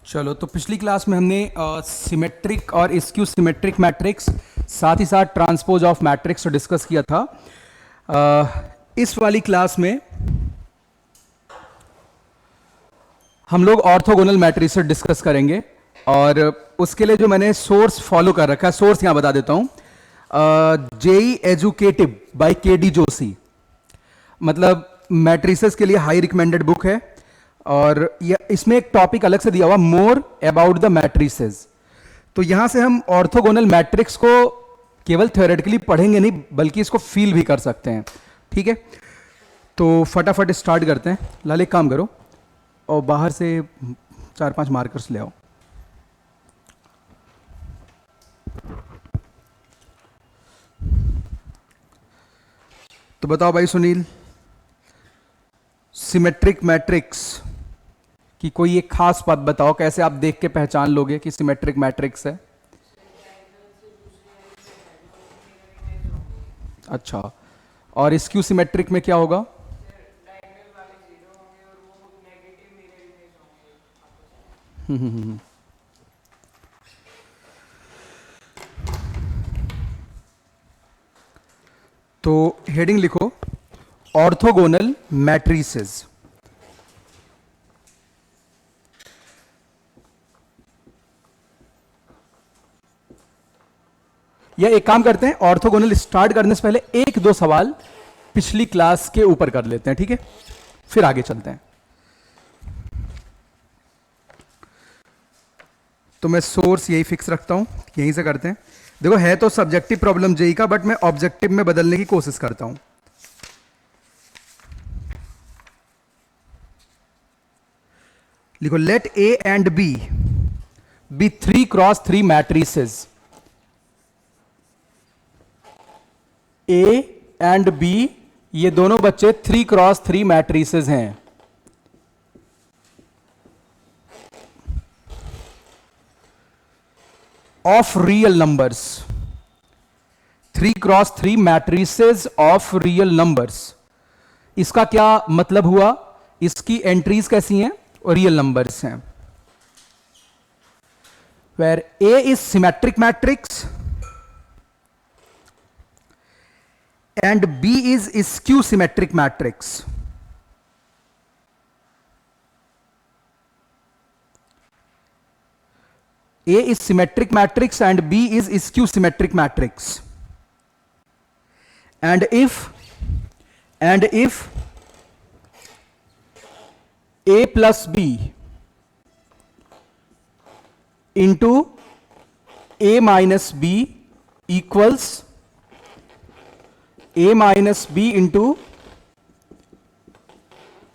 चलो, तो पिछली क्लास में हमने सिमेट्रिक और स्क्यू सिमेट्रिक मैट्रिक्स, साथ ही साथ ट्रांसपोज ऑफ मैट्रिक्स डिस्कस किया था। इस वाली क्लास में हम लोग ऑर्थोगोनल मैट्रिक्स डिस्कस करेंगे। और उसके लिए जो मैंने सोर्स फॉलो कर रखा है, सोर्स यहां बता देता हूं। JEE educative by KD Joshi, मतलब मैट्रिसेस के लिए हाई रिकमेंडेड बुक है। और इसमें एक टॉपिक अलग से दिया हुआ, मोर अबाउट द मैट्रिसेस। तो यहां से हम ऑर्थोगोनल मैट्रिक्स को केवल थ्योरेटिकली पढ़ेंगे नहीं, बल्कि इसको फील भी कर सकते हैं। ठीक है, तो फटाफट स्टार्ट करते हैं। लाल, एक काम करो और बाहर से 4-5 मार्कर्स ले आओ। तो बताओ भाई सुनील, सिमेट्रिक मैट्रिक्स कि कोई एक खास बात बताओ, कैसे आप देख के पहचान लोगे कि सिमेट्रिक मैट्रिक्स है। अच्छा, और स्क्यू सिमेट्रिक में क्या होगा? तो हेडिंग लिखो, ऑर्थोगोनल मैट्रिसेस। या एक काम करते हैं, ऑर्थोगोनल स्टार्ट करने से पहले एक दो सवाल पिछली क्लास के ऊपर कर लेते हैं, ठीक है, फिर आगे चलते हैं। तो मैं सोर्स यही फिक्स रखता हूं, यहीं से करते हैं। देखो, है तो सब्जेक्टिव प्रॉब्लम जेई का, बट मैं ऑब्जेक्टिव में बदलने की कोशिश करता हूं। लिखो, let A and B 3x3 matrices. A and B, ये दोनों बच्चे 3x3 मैट्रिसेस हैं। Of real numbers, 3x3 matrices of real numbers. इसका क्या मतलब हुआ? इसकी एंट्रीज कैसी हैं? रियल नंबर्स हैं। Where A is symmetric matrix and B is skew symmetric matrix. A is symmetric matrix and B is skew symmetric matrix. And if A plus B into A minus B equals A minus B into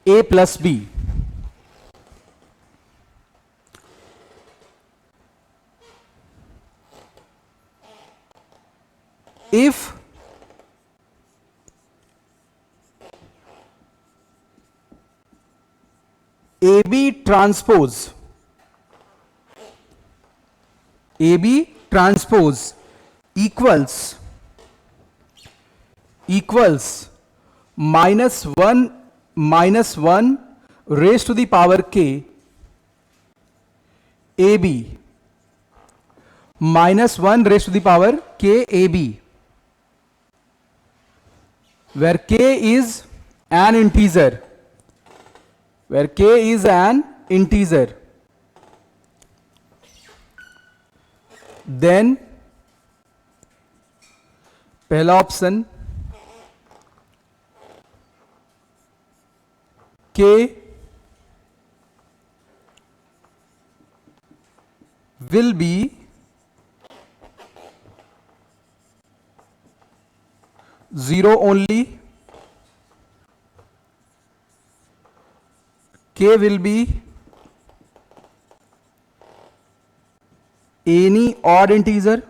A plus B, if AB transpose equals -1 raised to the power k AB, -1 raised to the power k AB, where k is an integer, then पहला option k will be 0 only, k will be any odd integer,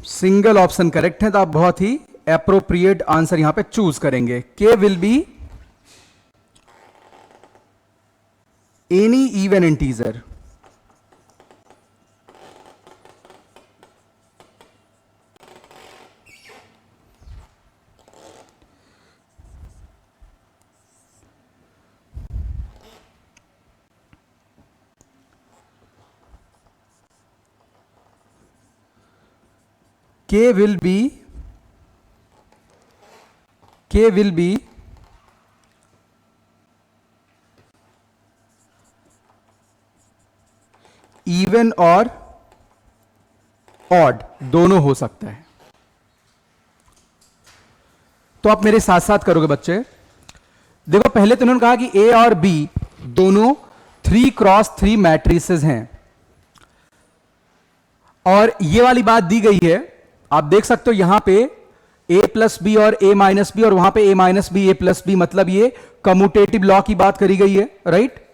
single option correct है, तो आप बहुत ही appropriate answer यहां पे choose करेंगे। के will be any even integer. K will be even और ऑड, दोनों हो सकता है। तो आप मेरे साथ साथ करोगे बच्चे। देखो पहले तो उन्होंने कहा कि ए और बी दोनों 3x3 मैट्रिसेस हैं, और ये वाली बात दी गई है, आप देख सकते हो यहां पे a प्लस बी और a माइनस बी, और वहां पे a minus B a plus B, मतलब ये कम्यूटेटिव लॉ की बात करी गई है, राइट।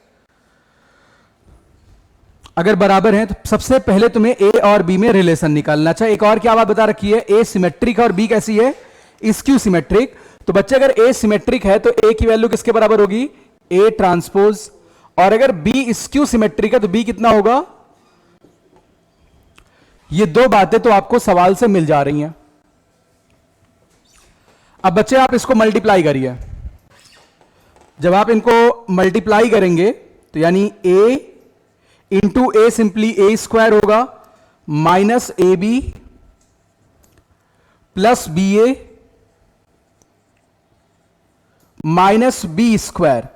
अगर बराबर हैं तो सबसे पहले तुम्हें a और b में रिलेशन निकालना। अच्छा, एक और क्या बात बता रखी है, a सिमेट्रिक और b कैसी है, स्क्यू सिमेट्रिक। तो बच्चे अगर a सिमेट्रिक है तो a की वैल्यू किसके बराबर होगी, a ट्रांसपोज, और अगर b स्क्यू सिमेट्रिक है तो b कितना होगा। ये दो बातें तो आपको सवाल से मिल जा रही हैं। अब बच्चे आप इसको मल्टीप्लाई करिए। जब आप इनको मल्टीप्लाई करेंगे तो यानी a into A simply A square होगा, minus A B plus B A minus B square,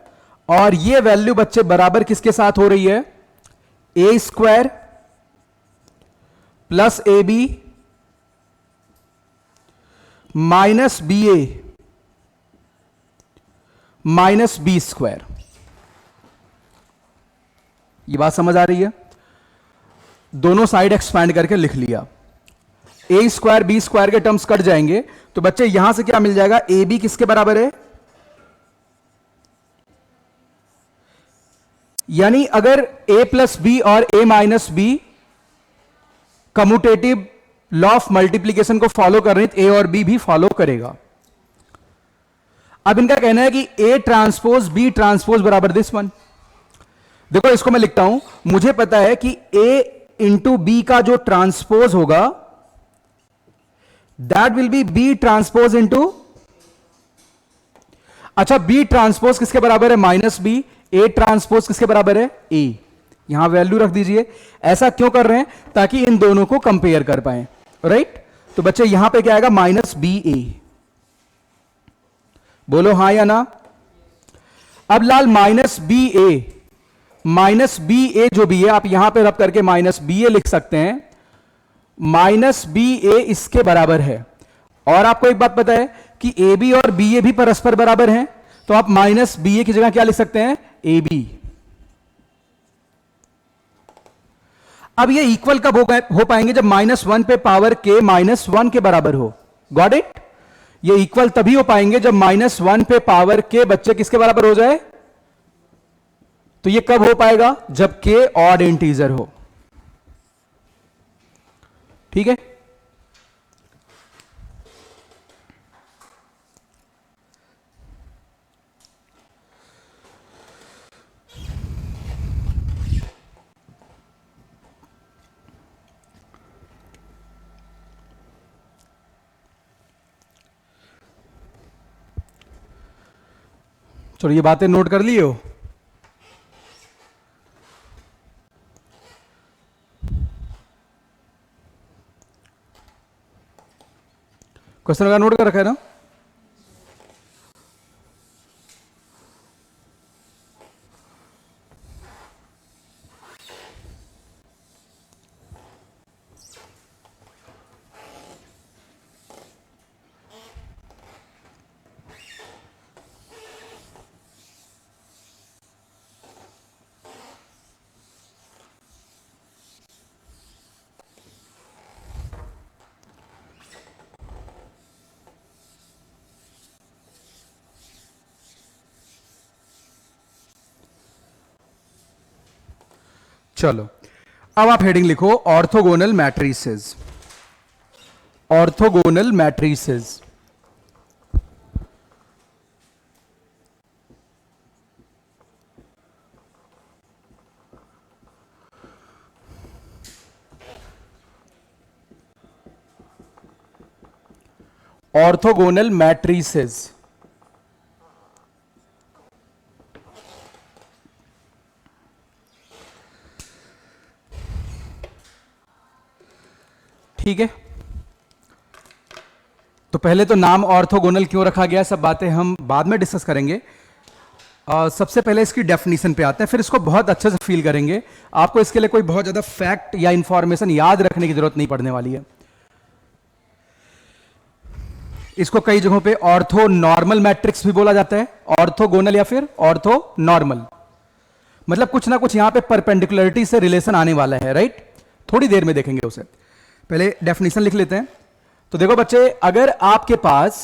और ये वैल्यू बच्चे बराबर किसके साथ हो रही है, a square plus a b minus b A minus B square. ये बात समझ आ रही है। दोनों साइड एक्सपैंड करके लिख लिया, ए स्क्वायर बी स्क्वायर के टर्म्स कट जाएंगे, तो बच्चे यहां से क्या मिल जाएगा, ए बी किसके बराबर है, यानी अगर a प्लस बी और a minus B commutative law of multiplication को फॉलो कर रहे हैं तो a और b भी फॉलो करेगा। अब इनका कहना है कि a ट्रांसपोज b ट्रांसपोज बराबर दिस वन। देखो इसको मैं लिखता हूं, मुझे पता है कि a इंटू बी का जो ट्रांसपोज होगा that will B b transpose into, अच्छा b ट्रांसपोज किसके बराबर है, माइनस बी, a ट्रांसपोज किसके बराबर है, a। यहां वैल्यू रख दीजिए। ऐसा क्यों कर रहे हैं, ताकि इन दोनों को कंपेयर कर पाए, राइट। तो बच्चे यहां पे क्या आएगा, माइनस बी ए। बोलो हां या ना। अब लाल माइनस बी ए जो भी है आप यहां पे रब करके माइनस बी ए लिख सकते हैं, माइनस बी ए इसके बराबर है। और आपको एक बात पता है कि ए बी और बी ए भी परस्पर बराबर हैं, तो आप माइनस बी ए की जगह क्या लिख सकते हैं, ए बी। अब ये इक्वल कब हो पाएंगे, जब -1 पे पावर के -1 के बराबर हो। Got it. ये इक्वल तभी हो पाएंगे जब -1 पे पावर के बच्चे किसके बराबर हो जाए। तो ये कब हो पाएगा, जब के ऑड इंटीजर हो। ठीक है। चलो ये बातें नोट कर लिए हो। क्वेश्चन वगैरह नोट कर रखा है ना। चलो अब आप हेडिंग लिखो, orthogonal matrices. Orthogonal matrices. Orthogonal matrices. ठीक है। तो पहले तो नाम ऑर्थोगोनल क्यों रखा गया है, सब बातें हम बाद में डिस्कस करेंगे। सबसे पहले इसकी डेफिनेशन पे आते हैं, फिर इसको बहुत अच्छे से फील करेंगे। आपको इसके लिए कोई बहुत ज्यादा फैक्ट या इंफॉर्मेशन याद रखने की जरूरत नहीं पड़ने वाली है। इसको कई जगहों पे ऑर्थो नॉर्मल मैट्रिक्स भी बोला जाता है, ऑर्थोगोनल या फिर ऑर्थो नॉर्मल। मतलब कुछ ना कुछ यहां पे परपेंडिकुलरिटी से रिलेशन आने वाला है, राइट। थोड़ी देर में देखेंगे उसे, पहले डेफिनेशन लिख लेते हैं। तो देखो बच्चे, अगर आपके पास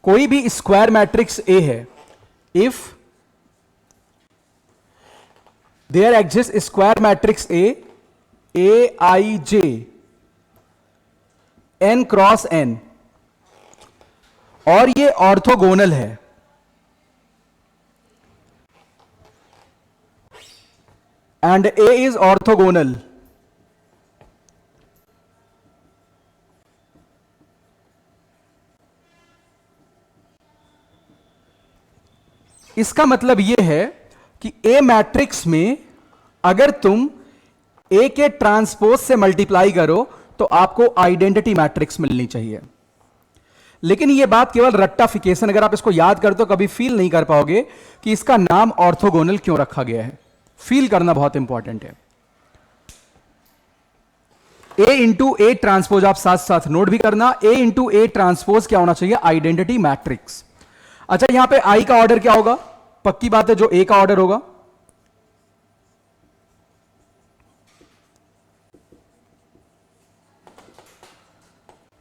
कोई भी स्क्वायर मैट्रिक्स ए है, if there exist square matrix A I J N cross N, और ये ऑर्थोगोनल है, एंड ए इज ऑर्थोगोनल, इसका मतलब यह है कि ए मैट्रिक्स में अगर तुम ए के ट्रांसपोज से मल्टीप्लाई करो तो आपको आइडेंटिटी मैट्रिक्स मिलनी चाहिए। लेकिन यह बात केवल रट्टाफिकेशन, अगर आप इसको याद करते हो कभी फील नहीं कर पाओगे कि इसका नाम ऑर्थोगोनल क्यों रखा गया है। फील करना बहुत इंपॉर्टेंट है। ए इंटू ए ट्रांसपोज आप साथ साथ नोट भी करना, ए इंटू ए ट्रांसपोज क्या होना चाहिए, आइडेंटिटी मैट्रिक्स। अच्छा, यहां पे आई का ऑर्डर क्या होगा, पक्की बात है जो ए का ऑर्डर होगा।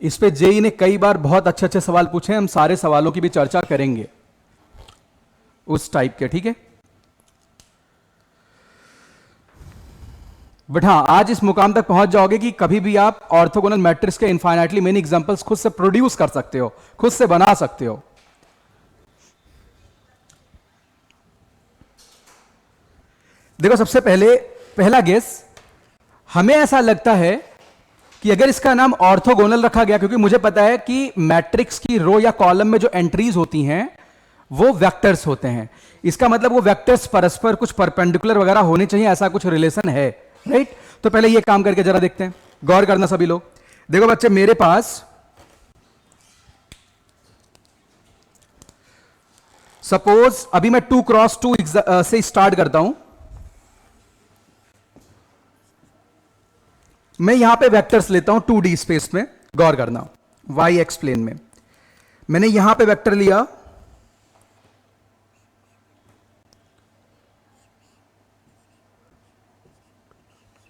इस पे जेई ने कई बार बहुत अच्छे अच्छे सवाल पूछे हैं, हम सारे सवालों की भी चर्चा करेंगे उस टाइप के, ठीक है। बट हां, आज इस मुकाम तक पहुंच जाओगे कि कभी भी आप ऑर्थोगोनल मैट्रिक्स के इनफाइनाइटली मेनी एग्जांपल्स खुद से प्रोड्यूस कर सकते हो, खुद से बना सकते हो। देखो, सबसे पहले पहला गेस, हमें ऐसा लगता है कि अगर इसका नाम ऑर्थोगोनल रखा गया, क्योंकि मुझे पता है कि मैट्रिक्स की रो या कॉलम में जो एंट्रीज होती हैं वो वेक्टर्स होते हैं, इसका मतलब वो वेक्टर्स परस्पर कुछ परपेंडिकुलर वगैरह होने चाहिए, ऐसा कुछ रिलेशन है, राइट। तो पहले ये काम करके जरा देखते हैं, गौर करना सभी लोग। देखो बच्चे, मेरे पास सपोज अभी मैं 2x2 से स्टार्ट करता हूं। मैं यहां पे वेक्टर्स लेता हूं 2D स्पेस में, गौर करना, y एक्स प्लेन में। मैंने यहां पे वेक्टर लिया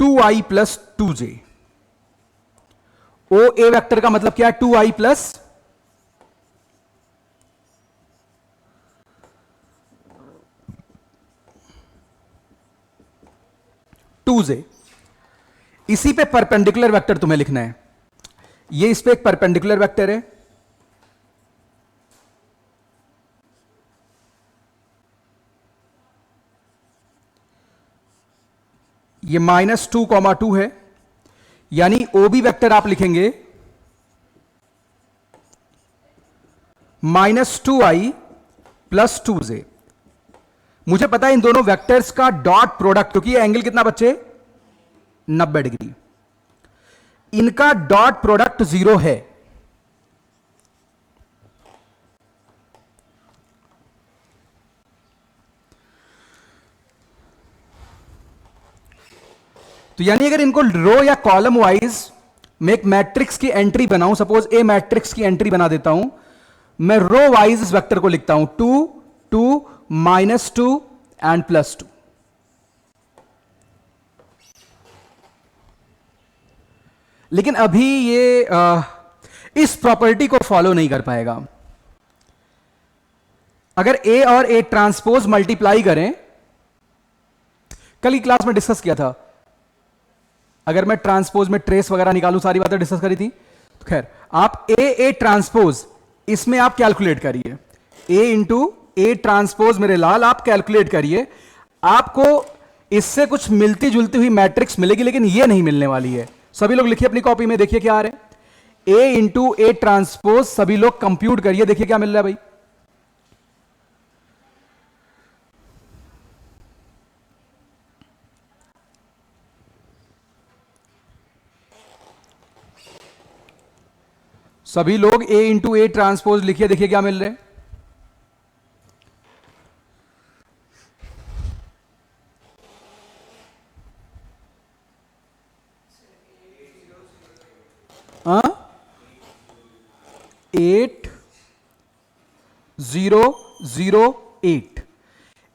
2i प्लस 2j। ओ ए वेक्टर का मतलब क्या है, 2i प्लस 2j। इसी पे परपेंडिकुलर वेक्टर तुम्हें लिखना है। ये इस पे एक परपेंडिकुलर वेक्टर है, ये -2,2 है, यानी ओ बी वेक्टर आप लिखेंगे -2i प्लस 2j। मुझे पता है इन दोनों वेक्टर्स का डॉट प्रोडक्ट, क्योंकि ये एंगल कितना बच्चे, 90 डिग्री, इनका डॉट प्रोडक्ट 0 है। तो यानी अगर इनको रो या कॉलम वाइज मैं एक मैट्रिक्स की एंट्री बनाऊं, सपोज ए मैट्रिक्स की एंट्री बना देता हूं, मैं रो वाइज इस वेक्टर को लिखता हूं 2 2 -2 एंड +2। लेकिन अभी ये इस प्रॉपर्टी को फॉलो नहीं कर पाएगा। अगर ए और ए ट्रांसपोज मल्टीप्लाई करें, कल की क्लास में डिस्कस किया था, अगर मैं ट्रांसपोज में ट्रेस वगैरह निकालूं, सारी बातें डिस्कस करी थी। तो खैर, आप ए ट्रांसपोज इसमें आप कैलकुलेट करिए, ए इंटू ए ट्रांसपोज मेरे लाल आप कैलकुलेट करिए, आपको इससे कुछ मिलती जुलती हुई मैट्रिक्स मिलेगी, लेकिन ये नहीं मिलने वाली है। सभी लोग लिखिए अपनी कॉपी में, देखिए क्या आ रहा है, ए इंटू ए ट्रांसपोज, सभी लोग कंप्यूट करिए, देखिए क्या मिल रहा है भाई। सभी लोग A इंटू ए ट्रांसपोज लिखिए, देखिए क्या मिल रहे हैं। हाँ, 8008।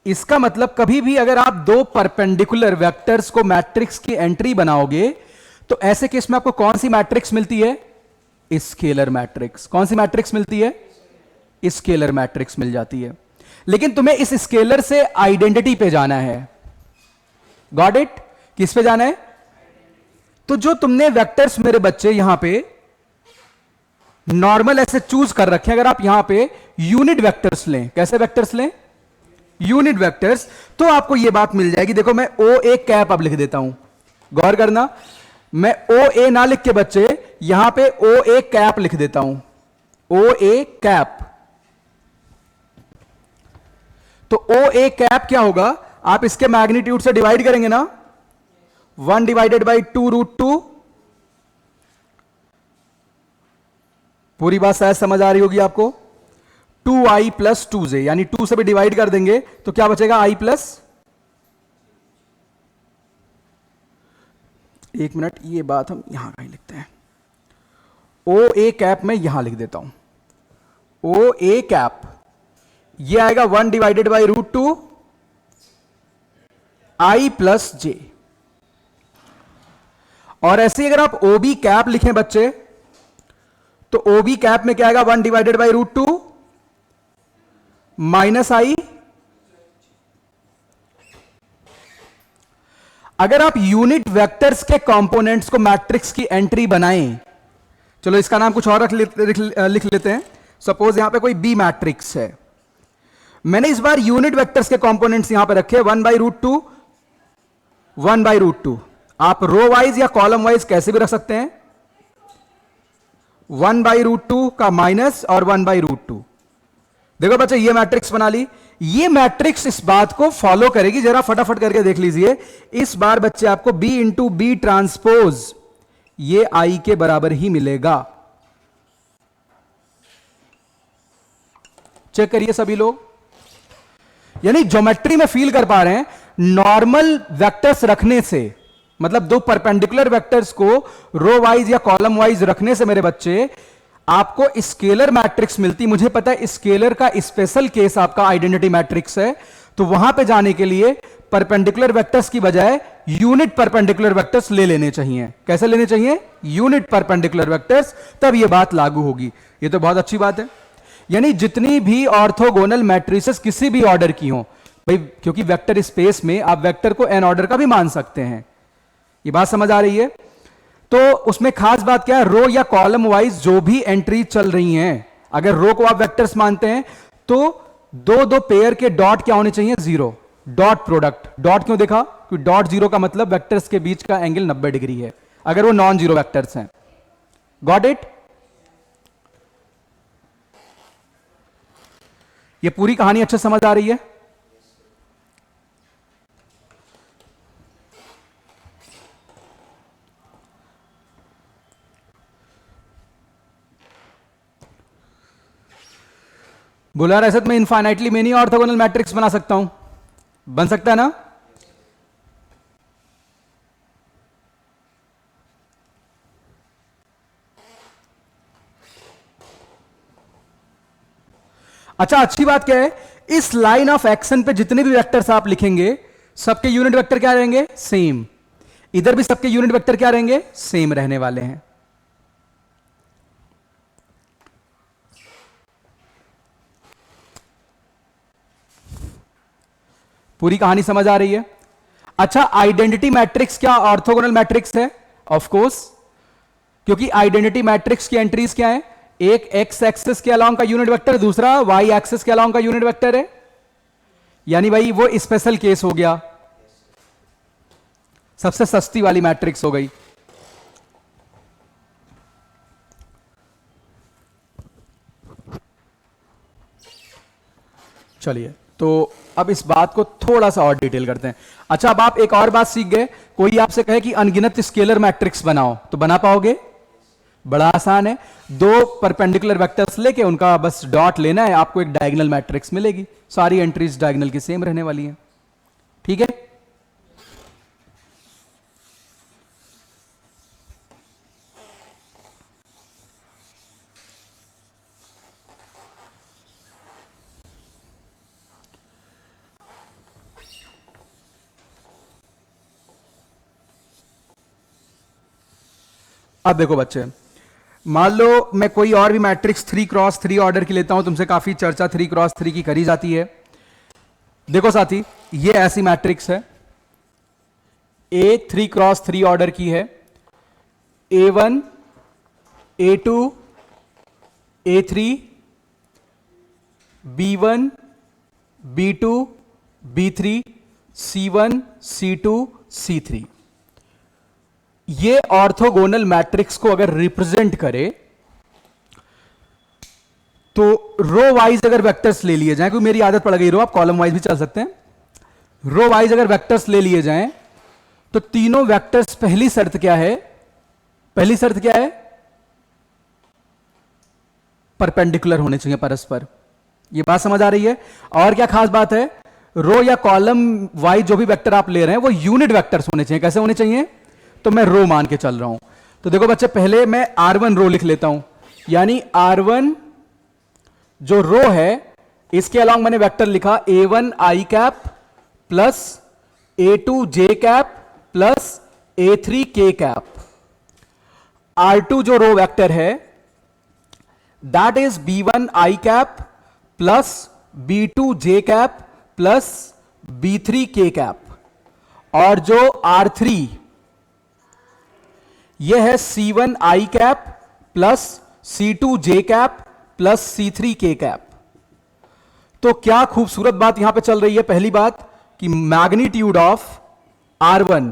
इसका मतलब कभी भी अगर आप दो परपेंडिकुलर वेक्टर्स को मैट्रिक्स की एंट्री बनाओगे तो ऐसे केस में आपको कौन सी मैट्रिक्स मिलती है? Scalar matrix. कौन सी मैट्रिक्स मिलती है? स्केलर मैट्रिक्स मिल जाती है। लेकिन तुम्हें इस स्केलर से आइडेंटिटी पे जाना है। Got it? किस पे जाना है? तो जो तुमने वेक्टर्स मेरे बच्चे यहां पे नॉर्मल ऐसे चूज कर रखे हैं, अगर आप यहां पे यूनिट वेक्टर्स लें, कैसे वेक्टर्स लें? यूनिट वेक्टर्स, तो आपको यह बात मिल जाएगी। देखो मैं ओ ए कैप अब लिख देता हूं, गौर करना। मैं ओ ए ना लिख के बच्चे यहां पे ओ ए कैप लिख देता हूं, ओ ए कैप। तो ओ ए कैप क्या होगा? आप इसके मैग्नीट्यूड से डिवाइड करेंगे ना, 1 डिवाइडेड बाई 2√2। पूरी बात शायद समझ आ रही होगी आपको। 2i प्लस 2j, यानी 2 से भी डिवाइड कर देंगे तो क्या बचेगा? i प्लस, एक मिनट, ये बात हम यहां कहीं लिखते हैं। ओ ए कैप में यहां लिख देता हूं, ओ ए कैप, ये आएगा 1 divided by √2 i plus j। और ऐसे ही अगर आप ओ बी कैप लिखें बच्चे, तो ओ बी कैप में क्या आएगा? 1 डिवाइडेड बाई √2 माइनस आई। अगर आप यूनिट वेक्टर्स के कंपोनेंट्स को मैट्रिक्स की एंट्री बनाएं, चलो इसका नाम कुछ और लिख लेते हैं। सपोज यहां पे कोई बी मैट्रिक्स है, मैंने इस बार यूनिट वेक्टर्स के कंपोनेंट्स यहां पे रखे 1/√2 1/√2। आप रो वाइज या कॉलम वाइज कैसे भी रख सकते हैं। 1/√2 का माइनस और 1/√2। देखो बच्चे ये मैट्रिक्स बना ली। ये मैट्रिक्स इस बात को फॉलो करेगी, जरा फटाफट करके देख लीजिए। इस बार बच्चे आपको B इंटू बी ट्रांसपोज ये I के बराबर ही मिलेगा। चेक करिए सभी लोग, यानी ज्योमेट्री में फील कर पा रहे हैं। नॉर्मल वेक्टर्स रखने से, मतलब दो परपेंडिकुलर वेक्टर्स को रो वाइज या कॉलम वाइज रखने से मेरे बच्चे आपको स्केलर मैट्रिक्स मिलती। मुझे पता है स्केलर का स्पेशल केस आपका आइडेंटिटी मैट्रिक्स है, तो वहां पे जाने के लिए परपेंडिकुलर वेक्टर्स की बजाय यूनिट परपेंडिकुलर वेक्टर्स ले लेने चाहिए। कैसे लेने चाहिए? यूनिट परपेंडिकुलर वेक्टर्स, तब यह बात लागू होगी। यह तो बहुत अच्छी बात है। यानी जितनी भी ऑर्थोगोनल मैट्रिसेस किसी भी ऑर्डर की हो भाई, क्योंकि वेक्टर स्पेस में आप वेक्टर को एन ऑर्डर का भी मान सकते हैं। यह बात समझ आ रही है? तो उसमें खास बात क्या है? रो या कॉलम वाइज जो भी एंट्री चल रही हैं, अगर रो को आप वेक्टर्स मानते हैं तो दो दो पेयर के डॉट क्या होने चाहिए? 0। Dot product. डॉट क्यों देखा? क्योंकि डॉट 0 का मतलब वेक्टर्स के बीच का एंगल 90 डिग्री है, अगर वो नॉन जीरो वेक्टर्स हैं। Got it? ये पूरी कहानी अच्छे समझ आ रही है? बोला ऐसे तो मैं इनफाइनाइटली मेनी ऑर्थोगोनल मैट्रिक्स बना सकता हूं। बन सकता है ना? अच्छा, अच्छी बात क्या है, इस लाइन ऑफ एक्शन पे जितने भी वेक्टर्स आप लिखेंगे सबके यूनिट वेक्टर क्या रहेंगे? सेम। इधर भी सबके यूनिट वेक्टर क्या रहेंगे? सेम रहने वाले हैं। पूरी कहानी समझ आ रही है? अच्छा, आइडेंटिटी मैट्रिक्स क्या ऑर्थोगोनल मैट्रिक्स है? ऑफ कोर्स, क्योंकि आइडेंटिटी मैट्रिक्स की एंट्रीज क्या है? एक एक्स एक्सिस के अलाउंग का यूनिट वेक्टर, दूसरा वाई एक्सिस के अलाउंग का यूनिट वेक्टर है। यानी भाई वो स्पेशल केस हो गया, सबसे सस्ती वाली मैट्रिक्स हो गई। चलिए, तो अब इस बात को थोड़ा सा और डिटेल करते हैं। अच्छा, अब आप एक और बात सीख गए। कोई आपसे कहे कि अनगिनत स्केलर मैट्रिक्स बनाओ, तो बना पाओगे? बड़ा आसान है, दो परपेंडिकुलर वेक्टर्स लेके उनका बस डॉट लेना है, आपको एक डायगोनल मैट्रिक्स मिलेगी, सारी एंट्रीज डायगोनल की सेम रहने वाली हैं। ठीक है, अब देखो बच्चे, मान लो मैं कोई और भी मैट्रिक्स 3x3 ऑर्डर की लेता हूं, तुमसे काफी चर्चा 3x3 की करी जाती है। देखो साथी, ये ऐसी मैट्रिक्स है, ए 3x3 ऑर्डर की है, A1 A2 A3 B1 B2 B3 C1 C2 C3। ये ऑर्थोगोनल मैट्रिक्स को अगर रिप्रेजेंट करे तो रो वाइज अगर वेक्टर्स ले लिए जाएं, क्योंकि मेरी आदत पड़ गई रो, आप कॉलम वाइज भी चल सकते हैं, रो वाइज अगर वेक्टर्स ले लिए जाएं तो तीनों वेक्टर्स, पहली शर्त क्या है, पहली शर्त क्या है, परपेंडिकुलर होने चाहिए परस्पर। ये बात समझ आ रही है? और क्या खास बात है, रो या कॉलम वाइज जो भी वेक्टर आप ले रहे हैं वो यूनिट वेक्टर्स होने चाहिए। कैसे होने चाहिए? तो मैं रो मान के चल रहा हूं, तो देखो बच्चे, पहले मैं R1 रो लिख लेता हूं, यानी R1 जो रो है इसके अलॉन्ग मैंने वेक्टर लिखा A1 I cap plus A2 J cap plus A3 K cap. R2 जो रो वेक्टर है that is B1 I cap plus B2 J cap plus B3 K cap, और जो R3 यह है C1 I cap plus C2 J cap plus C3 K cap. तो क्या खूबसूरत बात यहां पे चल रही है, पहली बात कि magnitude of R1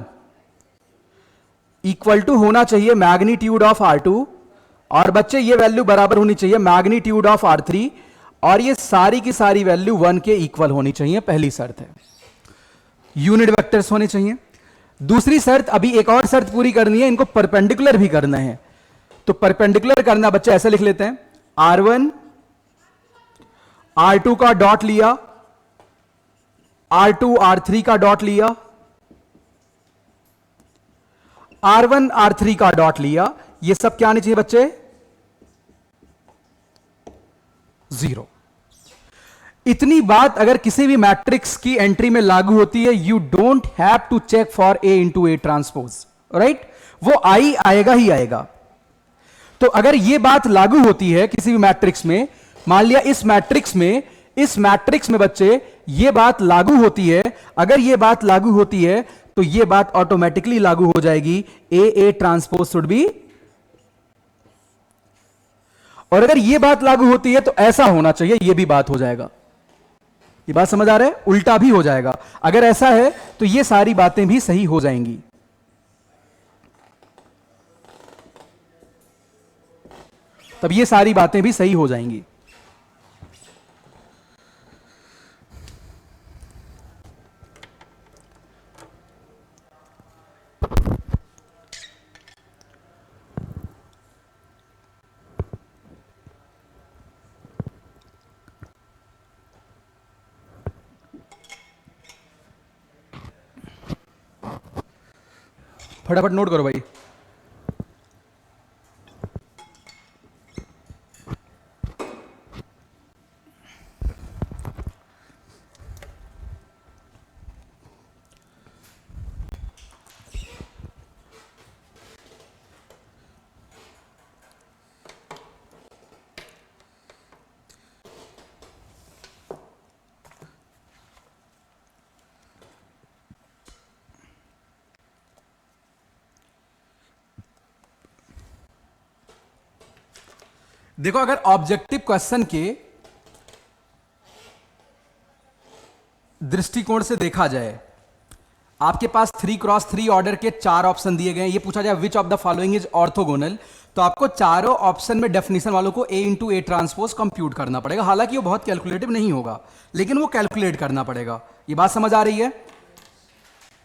equal to होना चाहिए मैग्नीट्यूड ऑफ R2, और बच्चे ये वैल्यू बराबर होनी चाहिए मैग्नीट्यूड ऑफ R3, और ये सारी की सारी वैल्यू 1 के इक्वल होनी चाहिए, पहली शर्त है। यूनिट वेक्टर्स होने चाहिए। दूसरी शर्त, अभी एक और शर्त पूरी करनी है, इनको परपेंडिकुलर भी करना है। तो परपेंडिकुलर करना बच्चे ऐसे लिख लेते हैं, R1 R2 का डॉट लिया, R2 R3 का डॉट लिया, R1 R3 का डॉट लिया, ये सब क्या आने चाहिए बच्चे? 0। इतनी बात अगर किसी भी मैट्रिक्स की एंट्री में लागू होती है, you don't have to check for A into A transpose, right? वो आई आएगा ही आएगा। तो अगर यह बात लागू होती है किसी भी मैट्रिक्स में, मान लिया इस मैट्रिक्स में बच्चे यह बात लागू होती है, अगर यह बात लागू होती है तो यह बात ऑटोमेटिकली लागू हो जाएगी, A ट्रांसपोज शुड बी। और अगर यह बात लागू होती है तो ऐसा होना चाहिए, यह भी बात हो जाएगा। ये बात समझ आ रहा है? उल्टा भी हो जाएगा। अगर ऐसा है तो ये सारी बातें भी सही हो जाएंगी। तब ये सारी बातें भी सही हो जाएंगी। फटाफट नोट करो भाई। देखो, अगर ऑब्जेक्टिव क्वेश्चन के दृष्टिकोण से देखा जाए, आपके पास 3x3 ऑर्डर के 4 ऑप्शन दिए गए हैं, ये पूछा जाए which of the following is orthogonal, तो आपको चारों ऑप्शन में डेफिनेशन वालों को A into A transpose compute करना पड़ेगा। हालांकि वो बहुत कैलकुलेटिव नहीं होगा, लेकिन वो कैलकुलेट करना पड़ेगा। ये बात समझ आ रही है?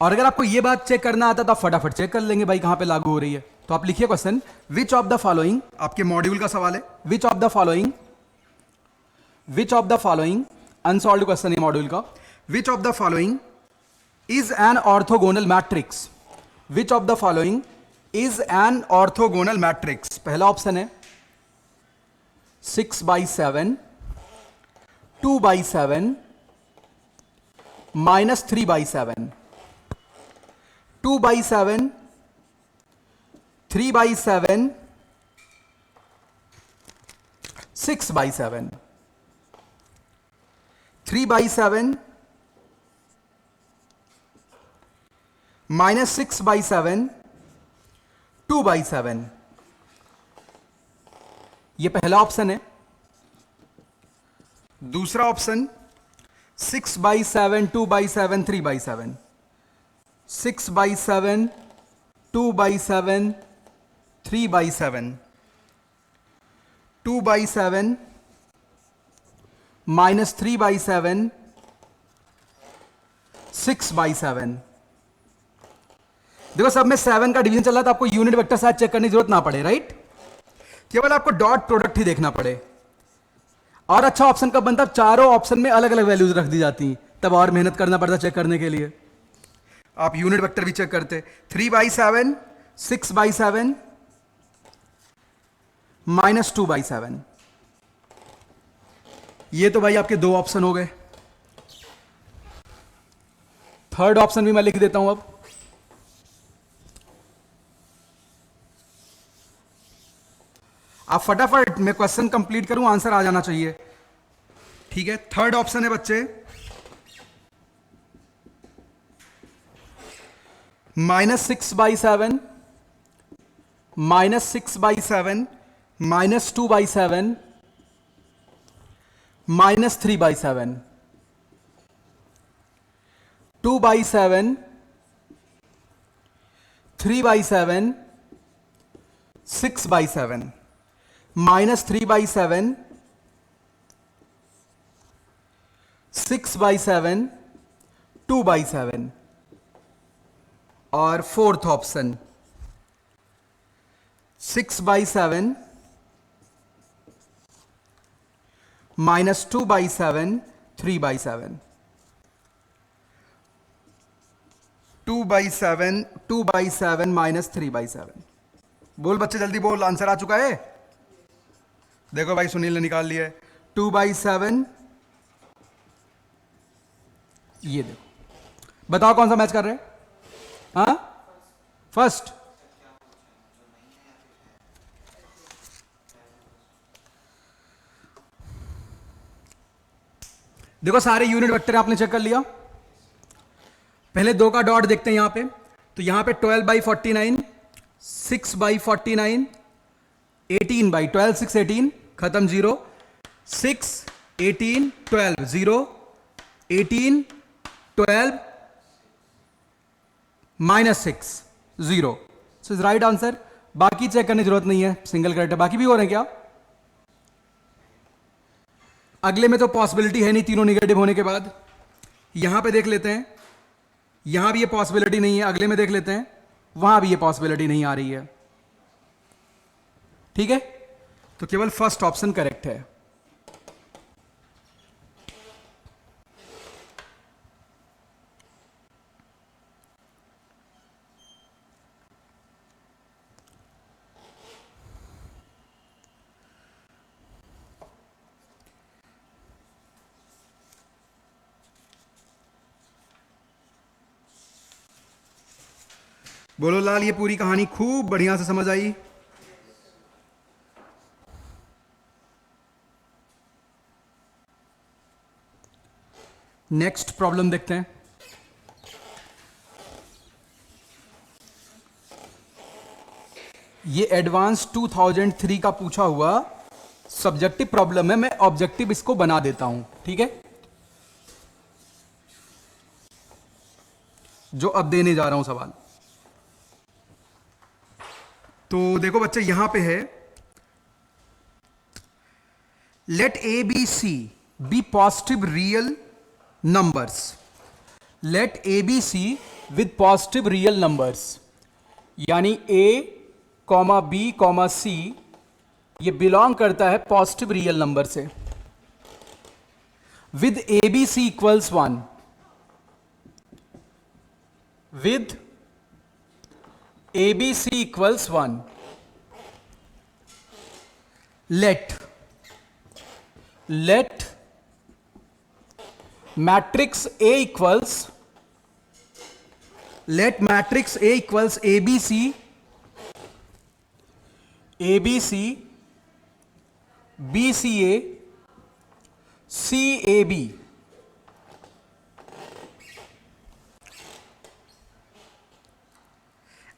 और अगर आपको ये बात चेक करना आता तो आप फटाफट चेक कर लेंगे भाई कहां पे लागू हो रही है। तो आप लिखिए question, which of the following, आपके मॉड्यूल का सवाल है, which of the following, which of the following, unsolved question है मॉड्यूल का, which of the following is an orthogonal matrix, which of the following is an orthogonal matrix. पहला option है 6/7, 2/7, -3/7, 2/7, 3/7, 6/7, 3/7, -6/7, 2/7। ये पहला ऑप्शन है। दूसरा ऑप्शन 6/7, 2/7, 3/7, 6/7, 2/7, 3/7, 2/7, -3/7, 6/7। देखो सब में 7 का डिवीजन चल रहा था, आपको यूनिट वेक्टर साथ चेक करने की जरूरत ना पड़े, राइट, केवल आपको डॉट प्रोडक्ट ही देखना पड़े। और अच्छा ऑप्शन कब बनता है, चारों ऑप्शन में अलग अलग वैल्यूज रख दी जाती, तब और मेहनत करना पड़ता चेक करने के लिए। आप यूनिट वेक्टर भी चेक करते, 3/7, 6/7, -2/7। ये तो भाई आपके दो ऑप्शन हो गए। थर्ड ऑप्शन भी मैं लिख देता हूं अब। आप फटाफट, मैं क्वेश्चन कंप्लीट करूं, आंसर आ जाना चाहिए, ठीक है। थर्ड ऑप्शन है बच्चे -6/7, -6/7, -2/7, -3/7, 2/7, 3/7, 6/7, -3/7, 6/7, 2/7। और फोर्थ ऑप्शन 6/7, -2/7, 3/7, 2/7, 2/7, -3/7। बोल बच्चे जल्दी बोल, आंसर आ चुका है। देखो भाई सुनील ने निकाल लिया है 2/7। ये देखो, बताओ कौन सा मैच कर रहे हैं। हाँ, फर्स्ट। देखो सारे यूनिट वेक्टर आपने चेक कर लिया। पहले दो का डॉट देखते हैं यहां पे, तो यहां पे 12/49, 6/49, 18/12, 6 18 खत्म 0, 6 18 12 0, 18 12 -6 0। So is right answer. बाकी चेक करने की जरूरत नहीं है, सिंगल करेक्ट है। बाकी भी हो रहे हैं क्या? अगले में तो पॉसिबिलिटी है नहीं तीनों निगेटिव होने के बाद। यहां पे देख लेते हैं, यहां भी ये पॉसिबिलिटी नहीं है। अगले में देख लेते हैं, वहां भी ये पॉसिबिलिटी नहीं आ रही है। ठीक है, तो केवल फर्स्ट ऑप्शन करेक्ट है। बोलो लाल, ये पूरी कहानी खूब बढ़िया से समझ आई? नेक्स्ट प्रॉब्लम देखते हैं। ये एडवांस 2003 का पूछा हुआ सब्जेक्टिव प्रॉब्लम है। मैं ऑब्जेक्टिव इसको बना देता हूं, ठीक है, जो अब देने जा रहा हूं सवाल। तो देखो बच्चे, यहां पे है let A B C be positive real numbers. Let A B C with positive real numbers, यानी A comma B comma C ये बिलोंग करता है पॉजिटिव रियल नंबर से with A B C equals 1, with A B C equals 1, let matrix A equals, let matrix A equals ABC, ABC, BCA, CAB.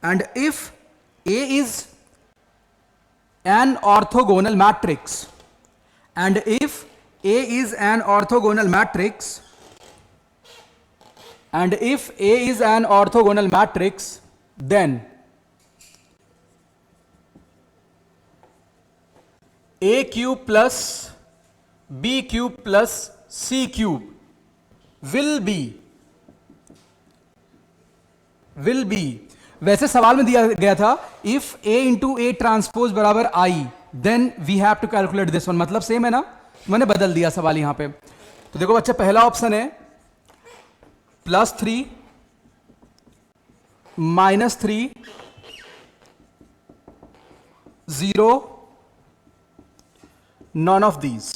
And if A is an orthogonal matrix, and if A is an orthogonal matrix, and if A is an orthogonal matrix, then A cube plus B cube plus C cube will be वैसे सवाल में दिया गया था if A into A transpose बराबर I then we have to calculate this one, मतलब same है ना, मैंने बदल दिया सवाल यहां पे। तो देखो बच्चा पहला ऑप्शन है +3 -3 0 नॉन ऑफ दीज।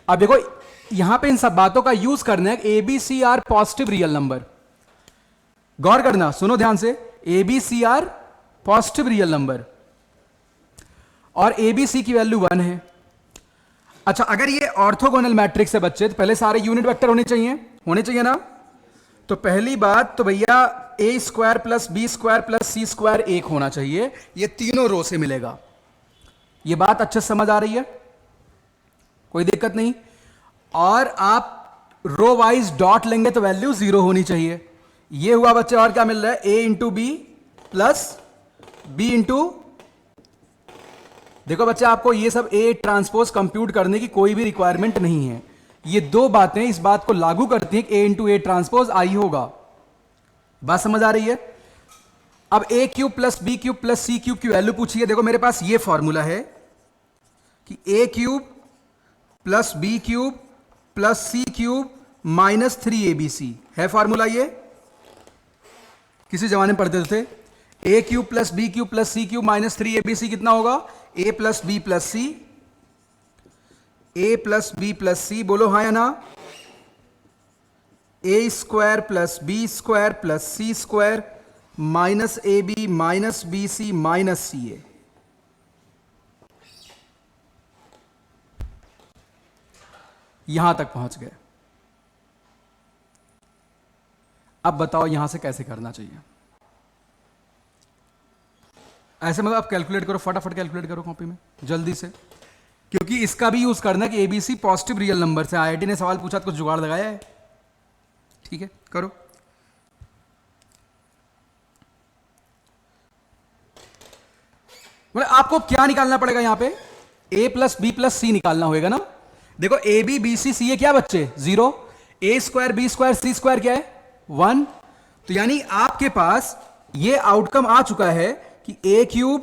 अब देखो यहां पे इन सब बातों का यूज करना है, a B c are positive real number, गौर करना, सुनो ध्यान से, a B c are positive real number और ए बी सी की वैल्यू 1 है। अच्छा अगर ये ऑर्थोगोनल मैट्रिक्स है बच्चे तो पहले सारे यूनिट वेक्टर होने चाहिए ना। तो पहली बात तो भैया a square plus b square plus c square 1 होना चाहिए, ये तीनों रो से मिलेगा। ये बात अच्छे से समझ आ रही है, कोई दिक्कत नहीं। और आप रो वाइज डॉट लेंगे तो वैल्यू 0 होनी चाहिए। ये हुआ बच्चे, और क्या मिल रहा है, a into b plus b into, देखो बच्चे आपको ये सब ए ट्रांसपोज कंप्यूट करने की कोई भी रिक्वायरमेंट नहीं है। ये दो बातें इस बात को लागू करती हैं कि ए इंटू ए ट्रांसपोज आई होगा। बात समझ आ रही है। अब a cube plus b cube plus c cube की वैल्यू पूछिए। देखो मेरे पास ये फॉर्मूला है कि a cube plus b cube plus c cube -3abc है फॉर्मूला। ये किसी जमाने में पढ़ते थे, a cube plus b cube plus c cube -3abc कितना होगा, a plus B plus c, a plus B plus c, बोलो हाँ या ना, a square plus b square plus c square minus A b minus b c minus c a. यहां तक पहुंच गए। अब बताओ यहां से कैसे करना चाहिए। ऐसे मतलब आप कैलकुलेट करो, फटाफट कैलकुलेट करो कॉपी में जल्दी से, क्योंकि इसका भी यूज करना कि एबीसी पॉजिटिव रियल नंबर से। आईआईटी ने सवाल पूछा तो कुछ जुगाड़ लगाया है, ठीक है करो। मतलब आपको क्या निकालना पड़ेगा यहां पे, a प्लस बी प्लस सी निकालना होगा ना। देखो ए बी बी सी सी ए क्या बच्चे 0, ए स्क्वायर बी स्क्वायर सी स्क्वायर क्या है 1। तो यानी आपके पास ये आउटकम आ चुका है कि a cube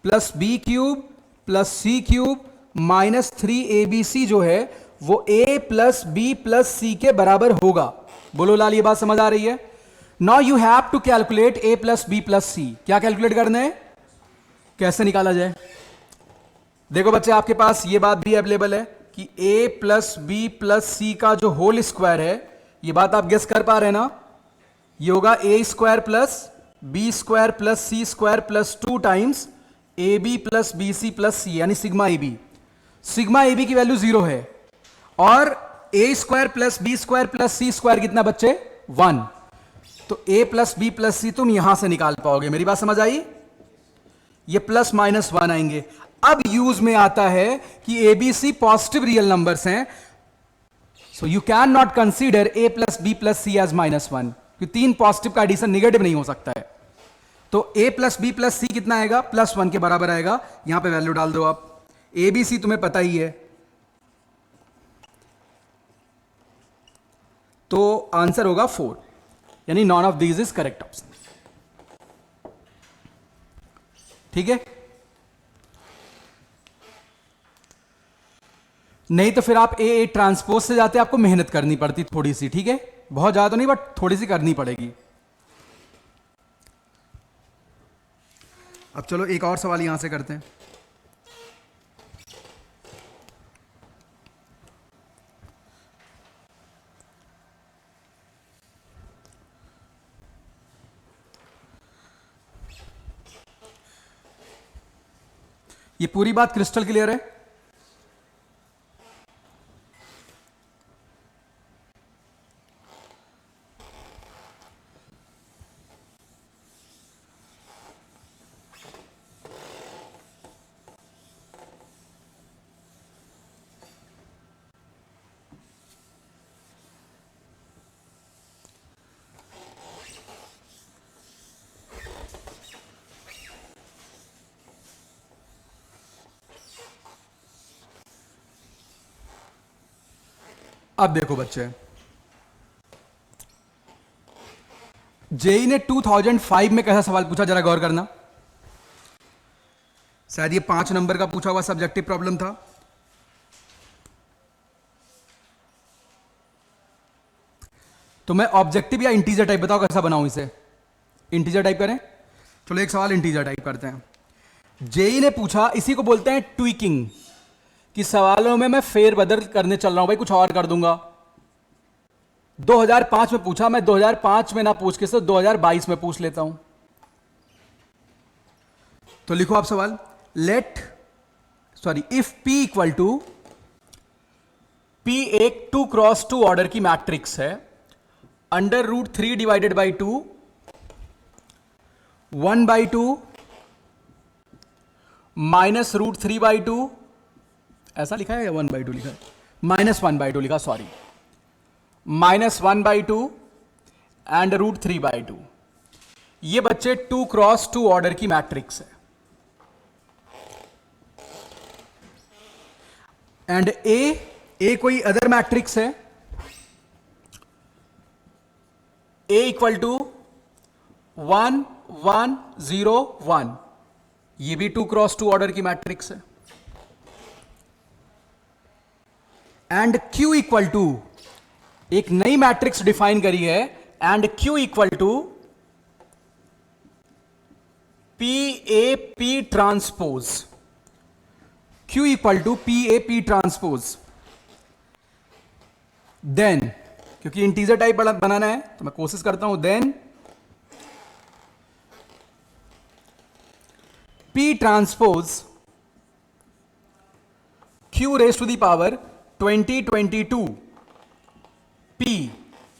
plus b cube plus c cube -3abc जो है वो a plus B plus c के बराबर होगा। बोलो लाल, ये बात समझ आ रही है। Now you have to calculate a plus B plus c. क्या कैलकुलेट करना है, कैसे निकाला जाए। देखो बच्चे आपके पास ये बात भी अवेलेबल है कि a प्लस बी प्लस सी का जो होल स्क्वायर है, ये बात आप गेस कर पा रहे हैं ना, ये होगा a square plus b square plus c square plus 2 times a B plus b c plus c, यानी sigma a b. Sigma a b की वैल्यू 0 है और a square plus b square plus c square कितना बच्चे 1। तो a plus B plus c तुम यहां से निकाल पाओगे। मेरी बात समझ आई। ये प्लस माइनस 1 आएंगे। अब यूज में आता है कि एबीसी पॉजिटिव रियल नंबर्स हैं, so you can not consider a plus B plus C as -1, क्योंकि 3 पॉजिटिव का एडिशन निगेटिव नहीं हो सकता है। तो a प्लस बी प्लस सी कितना आएगा, +1 के बराबर आएगा। यहां पे वैल्यू डाल दो आप। ए बी सी तुम्हें पता ही है, तो आंसर होगा 4, यानी none of these is correct option. ठीक है, नहीं तो फिर आप ए ट्रांसपोज से जाते, आपको मेहनत करनी पड़ती थोड़ी सी, ठीक है, बहुत ज्यादा तो नहीं बट थोड़ी सी करनी पड़ेगी। अब चलो एक और सवाल यहां से करते हैं। ये पूरी बात क्रिस्टल क्लियर है? अब देखो बच्चे, जेई ने 2005 में कैसा सवाल पूछा, जरा गौर करना। शायद ये 5 नंबर का पूछा हुआ सब्जेक्टिव प्रॉब्लम था। तो मैं ऑब्जेक्टिव या इंटीजर टाइप, बताओ कैसा बनाऊं इसे? इंटीजर टाइप करें? चलो एक सवाल इंटीजर टाइप करते हैं। जेई ने पूछा, इसी को बोलते हैं ट्वीकिंग, कि सवालों में मैं फेरबदल करने चल रहा हूं, भाई कुछ और कर दूंगा। 2005 में पूछा, मैं 2005 में ना पूछ के 2022 में पूछ लेता हूं। तो लिखो आप सवाल, if P equal to, P एक 2x2 ऑर्डर की मैट्रिक्स है, √3 डिवाइडेड बाई 2, 1/2 माइनस √3/2, ऐसा लिखा है या 1/2 लिखा है? -1/2 लिखा, सॉरी, -1/2 एंड √3/2। ये बच्चे 2x2 ऑर्डर की मैट्रिक्स है। एंड ए कोई अदर मैट्रिक्स है, A इक्वल टू 1 1 0 1, ये भी 2x2 ऑर्डर की मैट्रिक्स है। एंड Q इक्वल टू, एक नई मैट्रिक्स डिफाइन करी है, and Q equal to PAP transpose, Q equal to PAP transpose. Then, क्योंकि इंटीजर टाइप बनाना है तो मैं कोशिश करता हूं, then P transpose Q raise to the power 2022 P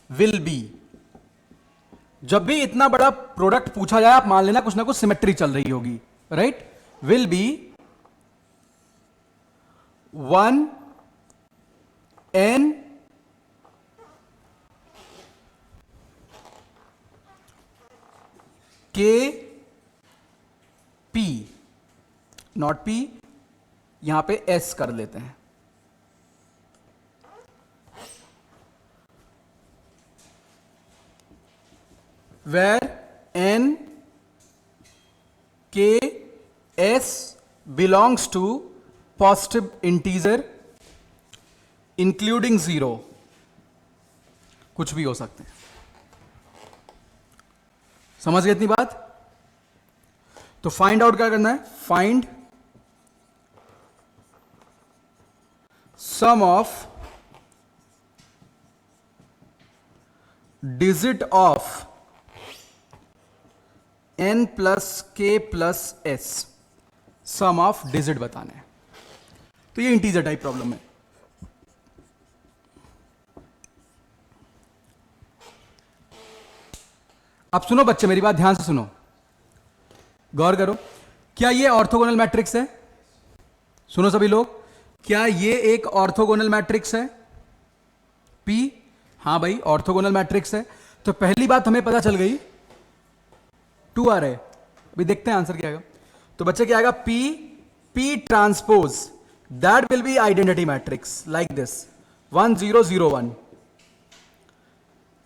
will be. जब भी इतना बड़ा प्रोडक्ट पूछा जाए, आप मान लेना कुछ ना कुछ सिमेट्री चल रही होगी, right? Will be 1 n k p, not p, यहां पे s कर लेते हैं। where n k s belongs to positive integer including 0, कुछ भी हो सकते हैं। समझ गए इतनी बात? तो फाइंड आउट क्या करना है? Find sum of digit of n plus k plus s, sum of digit बताना है। तो ये इंटीजर टाइप प्रॉब्लम है। अब सुनो बच्चे, मेरी बात ध्यान से सुनो, गौर करो। क्या ये ऑर्थोगोनल मैट्रिक्स है? सुनो सभी लोग, क्या ये एक ऑर्थोगोनल मैट्रिक्स है? P, हां भाई ऑर्थोगोनल मैट्रिक्स है। तो पहली बात हमें पता चल गई, 2 आ रहा है। अभी देखते हैं आंसर क्या आएगा। तो बच्चे क्या आएगा? P transpose, that will B identity matrix like this 1 0 0 1।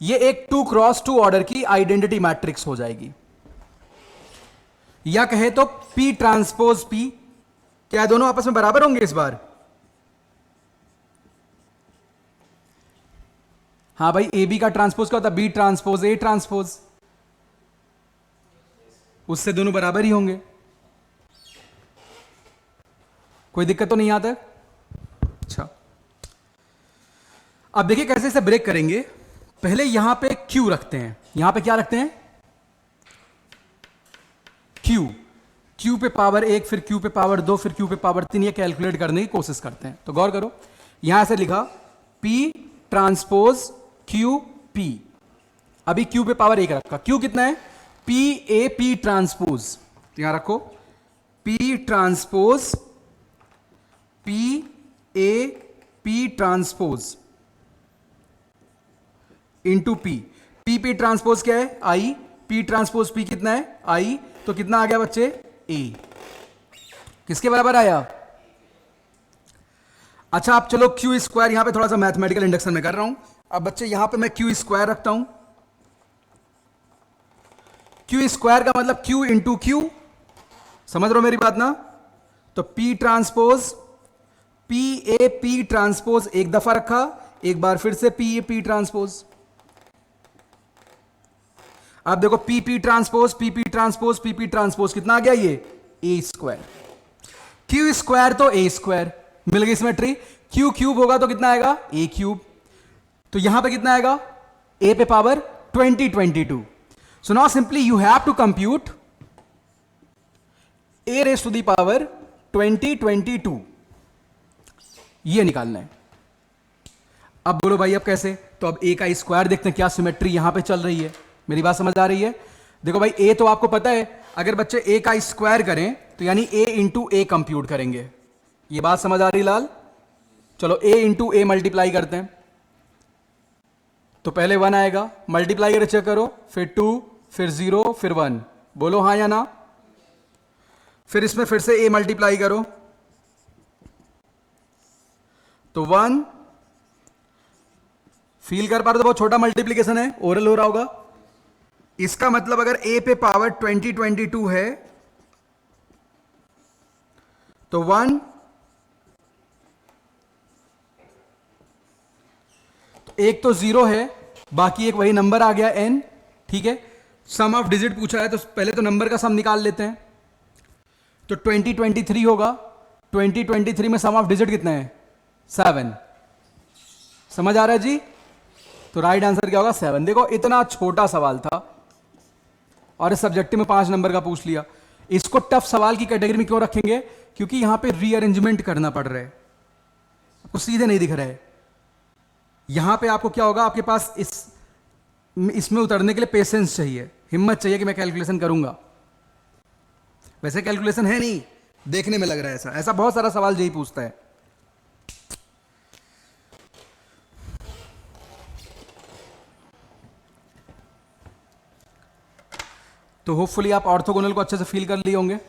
ये एक 2x2 ऑर्डर की आइडेंटिटी मैट्रिक्स हो जाएगी। या कहे तो P ट्रांसपोज P, क्या दोनों आपस में बराबर होंगे इस बार? हाँ भाई, ए बी का ट्रांसपोज क्या होता है? बी ट्रांसपोज ए ट्रांसपोज, उससे दोनों बराबर ही होंगे। कोई दिक्कत तो नहीं आता? अच्छा, अब देखिए कैसे इसे ब्रेक करेंगे। पहले यहां पे Q रखते हैं, यहां पे क्या रखते हैं? Q, Q पे पावर 1, फिर Q पे पावर 2, फिर Q पे पावर 3, ये कैलकुलेट करने की कोशिश करते हैं। तो गौर करो, यहां से लिखा P ट्रांसपोज Q P, अभी Q पे पावर 1 रखा। Q कितना है? P A P ट्रांसपोज, तो यहां रखो P transpose P A P transpose into P। P P transpose क्या है? I। P ट्रांसपोज P कितना है? I। तो कितना आ गया बच्चे? A। किसके बराबर आया? अच्छा, अब चलो क्यू स्क्वायर, यहां पे थोड़ा सा मैथमेटिकल इंडक्शन में कर रहा हूं। अब बच्चे यहां पे मैं क्यू स्क्वायर रखता हूं। क्यू स्क्वायर का मतलब क्यू इंटू क्यू, समझ रहे हो मेरी बात ना? तो P transpose P A P transpose एक दफा रखा, एक बार फिर से P A P ट्रांसपोज। अब देखो P P transpose P P transpose P P transpose कितना आ गया? ये A स्क्वायर। क्यू स्क्वायर तो A स्क्वायर, मिल गई सिमेट्री। क्यू क्यूब होगा तो कितना आएगा? A cube. तो यहां पे कितना आएगा? A पे power 22। So now simply you have to compute A raise to the power 22, ये निकालना है। अब बोलो भाई अब कैसे? तो अब A का स्क्वायर देखते हैं क्या सिमेट्री यहां पे चल रही है। मेरी बात समझ आ रही है? देखो भाई, A तो आपको पता है, अगर बच्चे A का स्क्वायर करें तो यानी A इंटू ए कंप्यूट करेंगे। ये बात समझ आ रही लाल? चलो A इंटू ए मल्टीप्लाई करते हैं, तो पहले 1 आएगा, मल्टीप्लाई करके चेक करो, फिर 2, फिर 0, फिर 1। बोलो हाँ या ना? फिर इसमें फिर से A मल्टीप्लाई करो, तो 1। फील कर पा रहे हो? तो बहुत छोटा मल्टीप्लीकेशन है, ओरल हो रहा होगा। इसका मतलब अगर A पे पावर 22 है तो 1, एक तो 0 है, बाकी एक वही नंबर आ गया n, ठीक है। सम ऑफ डिजिट पूछा है तो पहले तो नंबर का सम निकाल लेते हैं। तो 2023 होगा, 2023 में सम ऑफ डिजिट कितना है? 7। समझ आ रहा है जी? तो राइट आंसर क्या होगा? 7। देखो इतना छोटा सवाल था और इस सब्जेक्टिव में 5 नंबर का पूछ लिया। इसको टफ सवाल की कैटेगरी में क्यों रखेंगे? क्योंकि यहां पे रीअरेंजमेंट करना पड़ रहा है, आपको सीधे नहीं दिख रहा है। यहां पे आपको क्या होगा, आपके पास इसमें उतरने के लिए पेशेंस चाहिए, हिम्मत चाहिए कि मैं कैलकुलेशन करूंगा। वैसे कैलकुलेशन है नहीं, देखने में लग रहा है ऐसा। ऐसा बहुत सारा सवाल यही पूछता है। तो होपफुली आप ऑर्थोगोनल को अच्छे से फील कर लिए होंगे।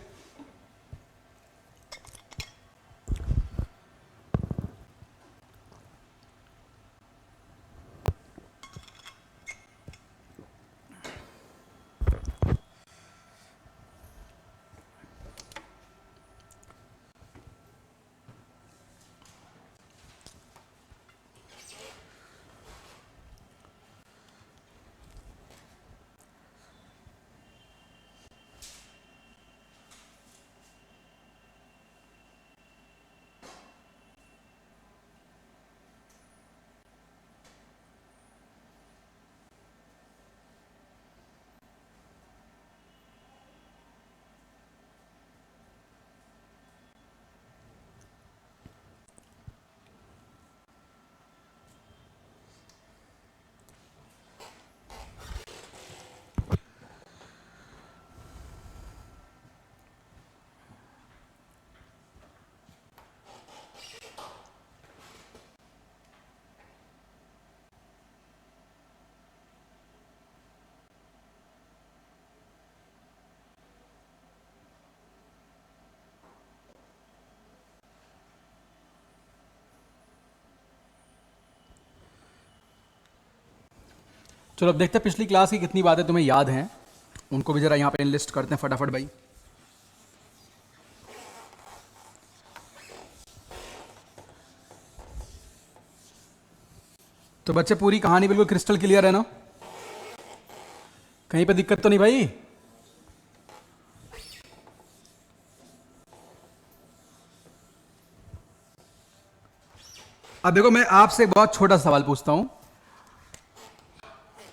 चलो अब देखते हैं पिछली क्लास की कितनी बातें तुम्हें याद हैं, उनको भी जरा यहाँ पे लिस्ट करते हैं फटाफट भाई। तो बच्चे पूरी कहानी बिल्कुल क्रिस्टल क्लियर है ना? कहीं पे दिक्कत तो नहीं भाई? अब देखो, मैं आपसे एक बहुत छोटा सवाल पूछता हूं।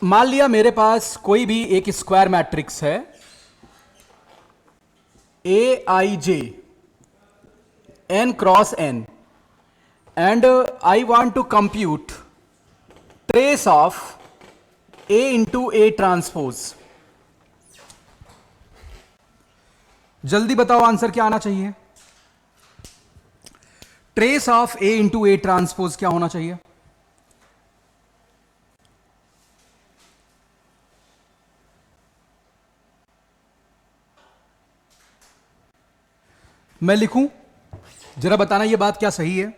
मान लिया मेरे पास कोई भी एक स्क्वायर मैट्रिक्स है, A I J N cross n, and I want to compute trace of A into A transpose. जल्दी बताओ आंसर क्या आना चाहिए? Trace of A into A transpose क्या होना चाहिए? मैं लिखूं? जरा बताना ये बात क्या सही है?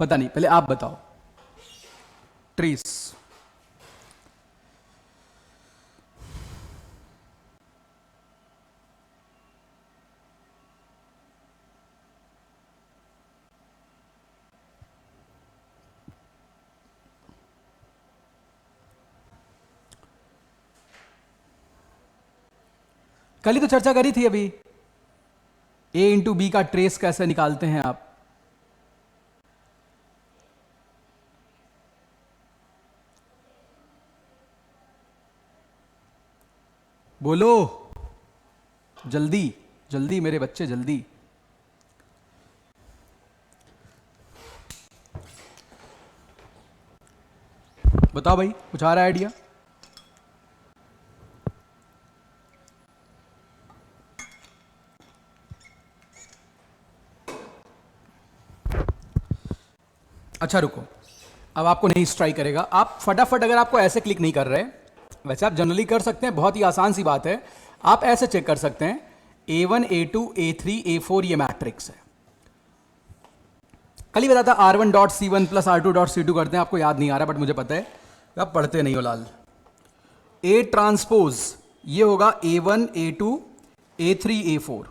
पता नहीं, पहले आप बताओ। ट्रेस, कल ही तो चर्चा करी थी अभी, ए इंटू बी का ट्रेस कैसे निकालते हैं आप। बोलो जल्दी जल्दी मेरे बच्चे, जल्दी। बताओ भाई, कुछ आ रहा है आइडिया? अच्छा रुको, अब आपको नहीं स्ट्राइक करेगा। आप फटाफट, अगर आपको ऐसे क्लिक नहीं कर रहे, वैसे आप जनरली कर सकते हैं, बहुत ही आसान सी बात है। आप ऐसे चेक कर सकते हैं, A1 A2 A3 A4 ये मैट्रिक्स है। कल ही बताया था R1 dot C1 plus R2 dot C2 करते हैं, आपको याद नहीं आ रहा बट मुझे पता है, आप पढ़ते नहीं हो लाल। ए ट्रांसपोज ये होगा A1 A2 A3 A4।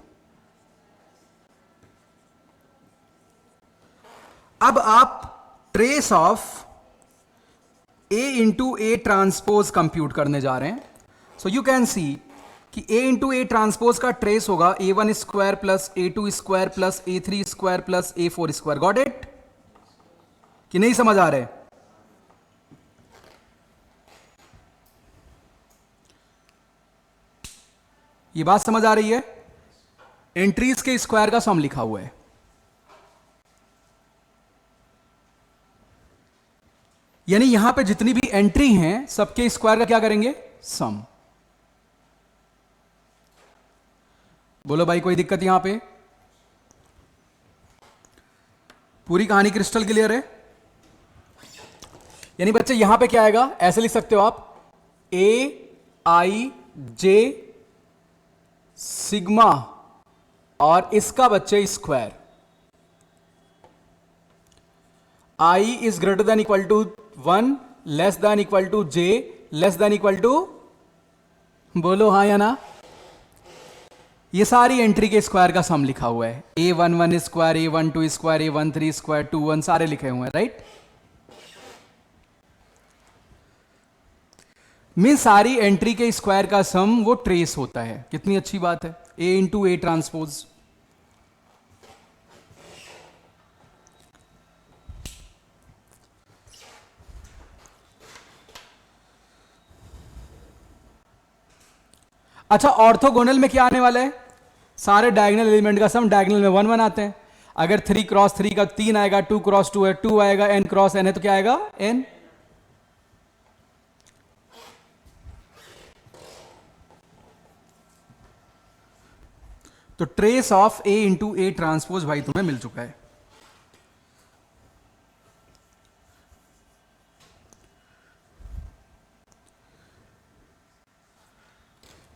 अब आप trace of A into A transpose compute करने जा रहे हैं। सो यू कैन सी कि ए इंटू ए ट्रांसपोज का ट्रेस होगा A1 square plus A2 square plus A3 square plus A4 square. Got it कि नहीं समझ आ रहे? ये बात समझ आ रही है? एंट्रीज के स्क्वायर का सम लिखा हुआ है, यानी यहां पे जितनी भी एंट्री हैं सबके स्क्वायर का क्या करेंगे? सम। बोलो भाई, कोई दिक्कत यहां पे? पूरी कहानी क्रिस्टल क्लियर है? यानी बच्चे यहां पे क्या आएगा? ऐसे लिख सकते हो आप, ए आई जे सिग्मा और इसका बच्चे square. I is greater than equal to 1, less than equal to J, less than equal to, बोलो हाँ या ना? ये सारी एंट्री के स्क्वायर का सम लिखा हुआ है। A11 square, A12 square, A13 square, 21 सारे लिखे हुए हैं, राइट? मीन सारी एंट्री के स्क्वायर का सम वो ट्रेस होता है। कितनी अच्छी बात है, ए इंटू ए ट्रांसपोज। अच्छा, ऑर्थोगोनल में क्या आने वाला है? सारे डायगोनल एलिमेंट का सम डायगोनल में 1 1 आते हैं। अगर 3 क्रॉस 3 का 3 आएगा, 2 क्रॉस 2 है 2 आएगा, n क्रॉस n है तो क्या आएगा? n। तो trace of A into A transpose भाई तुम्हें मिल चुका है।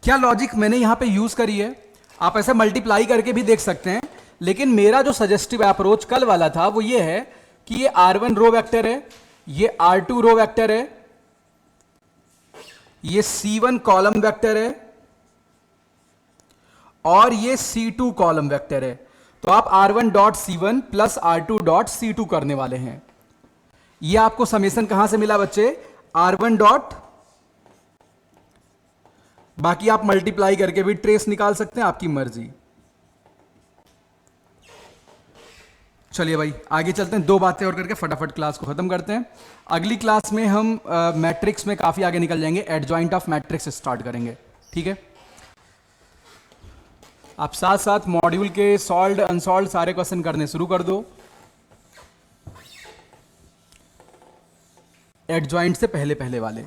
क्या लॉजिक मैंने यहां पे यूज करी है? आप ऐसे मल्टीप्लाई करके भी देख सकते हैं, लेकिन मेरा जो सजेस्टिव अप्रोच कल वाला था वो ये है कि ये R1 रो वेक्टर है, ये R2 रो वेक्टर है, ये C1 कॉलम वेक्टर है और ये C2 कॉलम वेक्टर है। तो आप R1 dot C1 plus R2 dot C2 करने वाले हैं। ये आपको समेशन कहां से मिला बच्चे, R1 डॉट, बाकी आप मल्टीप्लाई करके भी ट्रेस निकाल सकते हैं, आपकी मर्जी। चलिए भाई आगे चलते हैं, दो बातें और करके फटाफट क्लास को खत्म करते हैं। अगली क्लास में हम मैट्रिक्स में काफी आगे निकल जाएंगे, एडजॉइंट ऑफ मैट्रिक्स स्टार्ट करेंगे, ठीक है। आप साथ साथ मॉड्यूल के सॉल्व्ड अनसॉल्व्ड सारे क्वेश्चन करने शुरू कर दो, एडजॉइंट से पहले पहले वाले।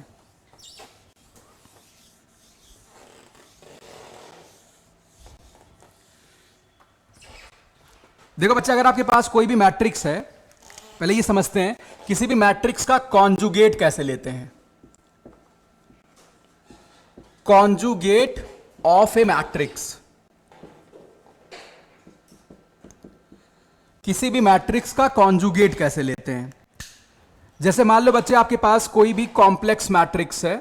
देखो बच्चे, अगर आपके पास कोई भी मैट्रिक्स है, पहले ये समझते हैं किसी भी मैट्रिक्स का कॉन्जुगेट कैसे लेते हैं। कॉन्जुगेट ऑफ ए मैट्रिक्स, किसी भी मैट्रिक्स का कॉन्जुगेट कैसे लेते हैं। जैसे मान लो बच्चे आपके पास कोई भी कॉम्प्लेक्स मैट्रिक्स है,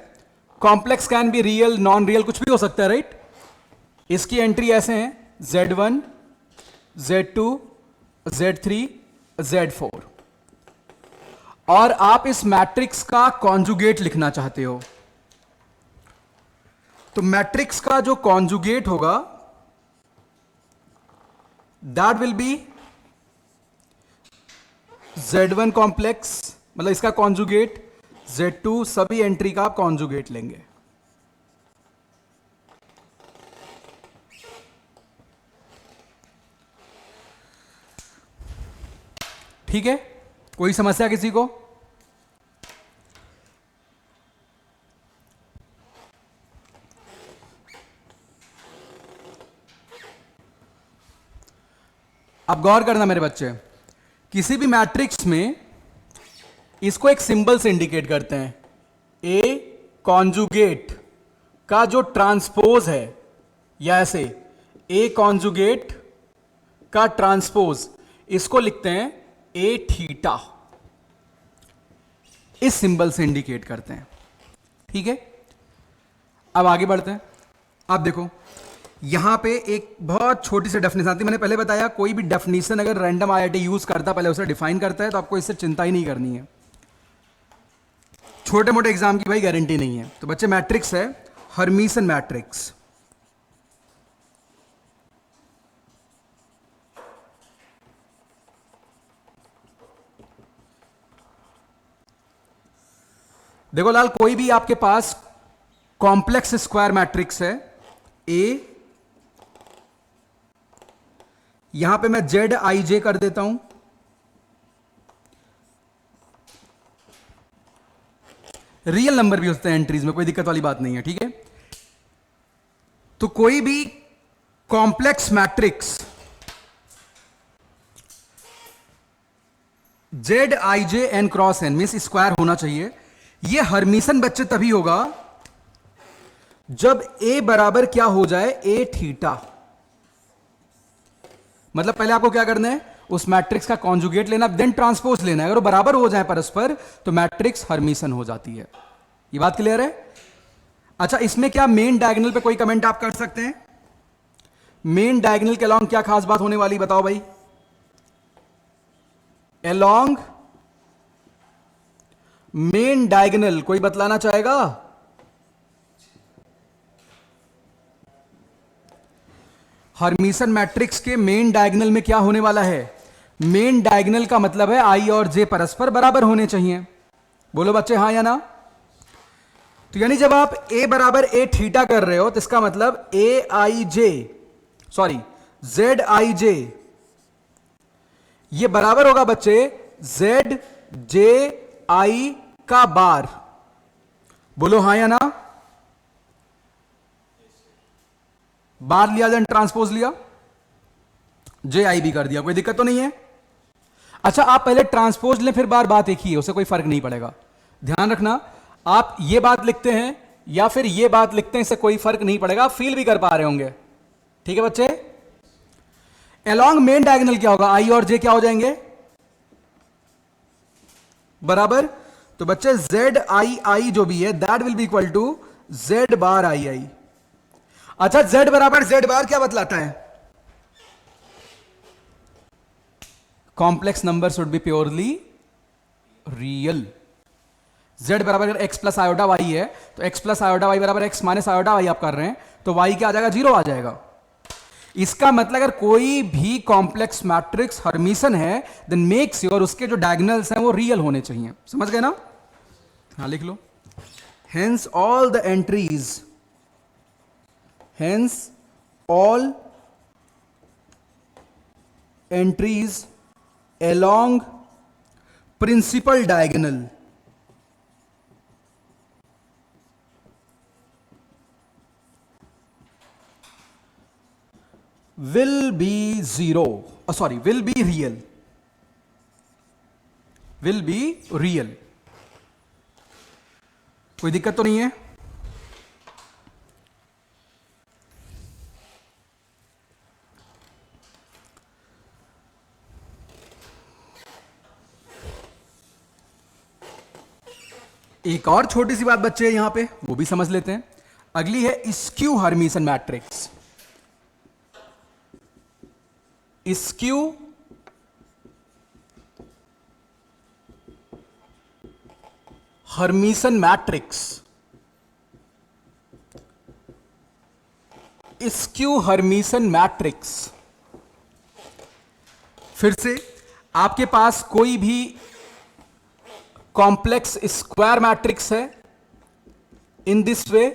complex can be real, non real, कुछ भी हो सकता है, राइट। इसकी एंट्री ऐसे हैं Z1, Z2, Z3, Z4, और आप इस मैट्रिक्स का कॉन्जुगेट लिखना चाहते हो, तो मैट्रिक्स का जो कॉन्जुगेट होगा that will B Z1 complex, मतलब इसका कॉन्जुगेट, Z2, सभी एंट्री का आप कॉन्जुगेट लेंगे। ठीक है, कोई समस्या किसी को? अब गौर करना मेरे बच्चे, किसी भी मैट्रिक्स में इसको एक सिंबल से इंडिकेट करते हैं। ए कॉन्जुगेट का जो ट्रांसपोज है, या ऐसे ए कॉन्जुगेट का ट्रांसपोज, इसको लिखते हैं ए थीटा, इस सिंबल से इंडिकेट करते हैं, ठीक है। अब आगे बढ़ते हैं। आप देखो यहां पे एक बहुत छोटी सी डेफिनेशन आती है, मैंने पहले बताया कोई भी डेफिनेशन अगर रैंडम आईआईटी यूज करता पहले उसे डिफाइन करता है, तो आपको इससे चिंता ही नहीं करनी है, छोटे मोटे एग्जाम की भाई गारंटी नहीं है। तो बच्चे मैट्रिक्स है हर्मिशन मैट्रिक्स, देखो लाल, कोई भी आपके पास कॉम्प्लेक्स स्क्वायर मैट्रिक्स है ए, यहां पे मैं ZIJ कर देता हूं, रियल नंबर भी होते हैं एंट्रीज में, कोई दिक्कत वाली बात नहीं है, ठीक है। तो कोई भी complex matrix ZIJ n cross n means square होना चाहिए। यह हर्मिशन बच्चे तभी होगा जब a बराबर क्या हो जाए, a थीटा। मतलब पहले आपको क्या करना है, उस मैट्रिक्स का कॉन्जुगेट लेना, देन ट्रांसपोज लेना है। अगर वो बराबर हो जाए परस्पर तो मैट्रिक्स हर्मिशन हो जाती है। ये बात क्लियर है? अच्छा, इसमें क्या मेन डायगोनल पे कोई कमेंट आप कर सकते हैं? मेन डायगोनल के अलोंग क्या खास बात होने वाली, बताओ भाई। अलोंग मेन डायगोनल कोई बतलाना चाहेगा? हर्मिशन मैट्रिक्स के मेन डायगोनल में क्या होने वाला है? मेन डायगोनल का मतलब है आई और जे परस्पर बराबर होने चाहिए। बोलो बच्चे हाँ या ना? तो यानी जब आप a बराबर a थीटा कर रहे हो तो इसका मतलब ZIJ ये बराबर होगा बच्चे ZJI का बार। बोलो हाँ या ना? बार लिया देन ट्रांसपोज लिया, JI भी कर दिया, कोई दिक्कत तो नहीं है। अच्छा, आप पहले ट्रांसपोज लें फिर बार, बात एक ही है, उससे कोई फर्क नहीं पड़ेगा। ध्यान रखना, आप ये बात लिखते हैं या फिर ये बात लिखते हैं, इससे कोई फर्क नहीं पड़ेगा, आप फील भी कर पा रहे होंगे। ठीक है बच्चे? अलोंग मेन डायगोनल क्या होगा? आई और जे क्या हो जाएंगे? बराबर। तो बच्चे ZII जो भी है that will be equal to Z bar II। अच्छा, Z बराबर Z बार क्या बतलाता है? Complex number should be purely real. z बराबर अगर x प्लस आयोडा वाई है तो x प्लस आयोडा वाई बराबर x माइनस आयोडा वाई आप कर रहे हैं, तो y क्या आ जाएगा, 0 आ जाएगा। इसका मतलब अगर कोई भी कॉम्प्लेक्स मैट्रिक्स हर्मिशन है देन मेक श्योर उसके जो डायगोनल्स हैं वो रियल होने चाहिए। समझ गए ना? हाँ लिख लो। Hence all the entries, hence all entries along principal diagonal will be zero, will be real, will be real। कोई दिक्कत तो नहीं है? एक और छोटी सी बात बच्चे यहां पे वो भी समझ लेते हैं। अगली है skew Hermitian matrix. Skew Hermitian matrix, skew Hermitian matrix. फिर से आपके पास कोई भी कॉम्प्लेक्स स्क्वायर मैट्रिक्स है इन दिस वे,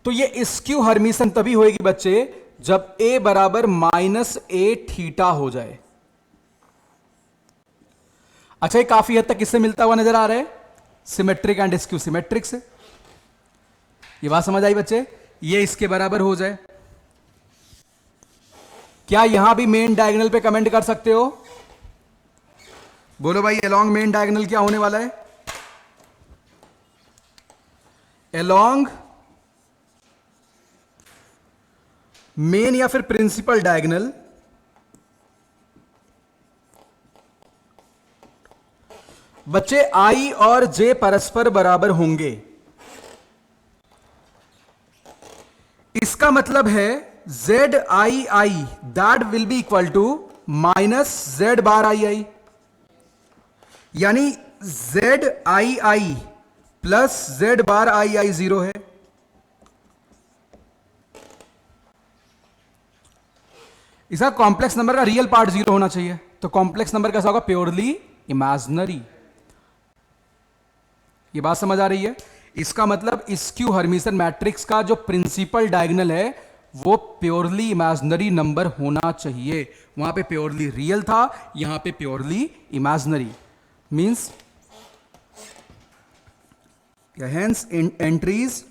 तो ये स्क्यू हर्मिशन तभी होगी बच्चे जब a बराबर -a थीटा हो जाए। अच्छा, ये काफी हद तक किससे मिलता हुआ नजर आ रहा है? सिमेट्रिक एंड स्क्यू सिमेट्रिक से। ये बात समझ आई बच्चे? ये इसके बराबर हो जाए। क्या यहां भी मेन डायगोनल पे कमेंट कर सकते हो? बोलो भाई, अलोंग मेन डायगोनल क्या होने वाला है? अलोंग मेन या फिर प्रिंसिपल डायगोनल बच्चे आई और जे परस्पर बराबर होंगे। इसका मतलब है z i i that will be equal to minus z bar i i, यानी z i i plus z bar i i 0 है। इसका कॉम्प्लेक्स नंबर का रियल पार्ट 0 होना चाहिए, तो कॉम्प्लेक्स नंबर कैसा होगा? Purely imaginary. ये बात समझ आ रही है? इसका मतलब स्क्यू हर्मिशन मैट्रिक्स का जो प्रिंसिपल डायगोनल है वो प्योरली इमेजिनरी नंबर होना चाहिए। वहां पे प्योरली रियल था, यहां पे purely imaginary. Means hence entries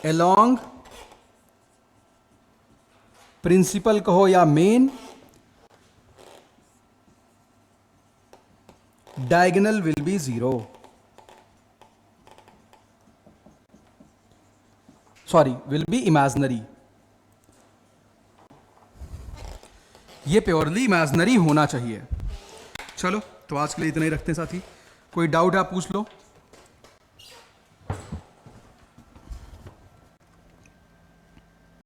along principal कहो या main diagonal will be 0, will be imaginary. ये प्योरली इमेजिनरी होना चाहिए। चलो, तो आज के लिए इतना ही रखते हैं साथी। कोई डाउट है आप पूछ लो।